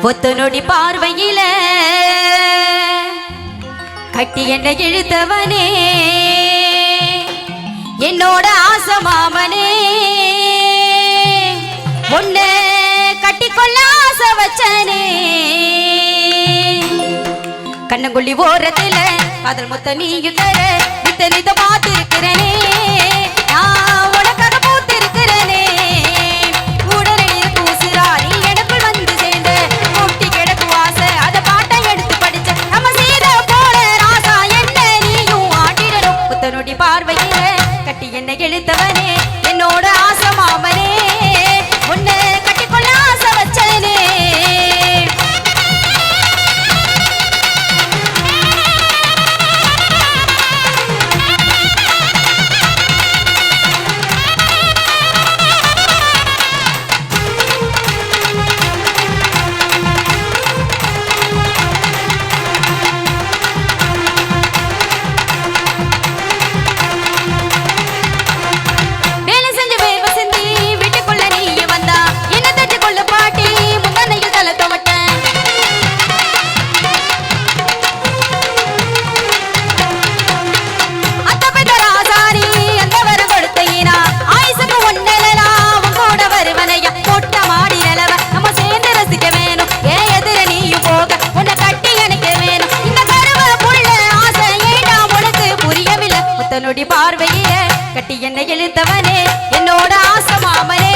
ஒத்து நொடி பார்வையில கட்டி என்ன இழுத்தவனே என்னோட ஆசை மாமனே உன்னை கட்டிக்கொள்ள ஆசை வச்சனே கண்ணங்குள்ளி ஓரத்துல காதல் முத்த நீயும் தர வித்தனித பார்த்திருக்கிறனே நான் உனக்காக பூத்திருக்கிறனே உடலில் பூசுறாரி எனக்குள் வந்து சேர்ந்த முட்டி கிடக்கு ஆசை அதை பாட்டை எடுத்து படிச்ச நம்ம செய்த போல ராசா என்ன நீயும் ஆட்டிடணும் புத்தனுடைய பார்வையில கட்டி என்ன எழுத்தவனே என்னோட ஆசை மாமனே உன்னை கட்டிக்கொள்ள ஆசை வச்சனே பார்வையில கட்டி என்ன இழுத்தவனே என்னோட ஆசை மாமனே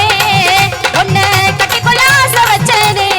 உன்னை கட்டிக்கொள்ள ஆசை வச்சனே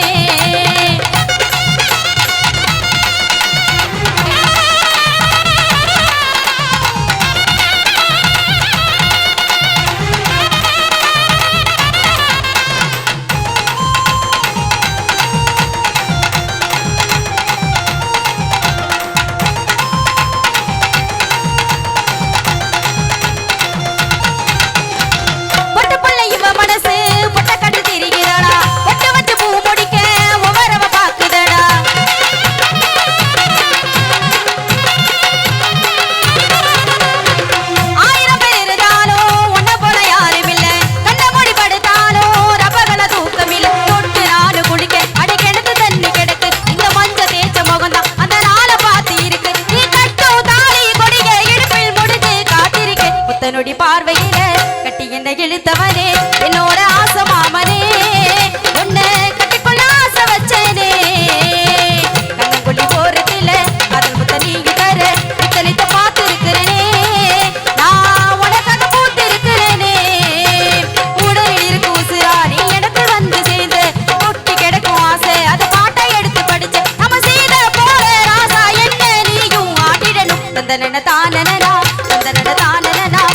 புத்தனுடைய பார்வையில கட்டி என்ன இழுத்தவனே என்னோட ஆசை மாமனே உன்னை கட்டிக்கொள்ள ஆசை வச்சனே கண்ணங்குள்ளி போறதில்ல காதல் முத்த நீங்க தர இத்தனைத்த பார்த்திருக்கிறனே நான் உனக்காக பூத்திருக்கிறனே உடலில் இருக்கு உசுராணி எனக்கு வந்து சேர்ந்து கொட்டி கிடக்கும் ஆசை அதை பாட்டை எடுத்து படிச்ச நம்ம செய்த போல ராசா என்ன நீயும் ஆட்டிடணும் தந்தன தானனா தந்தன தானனா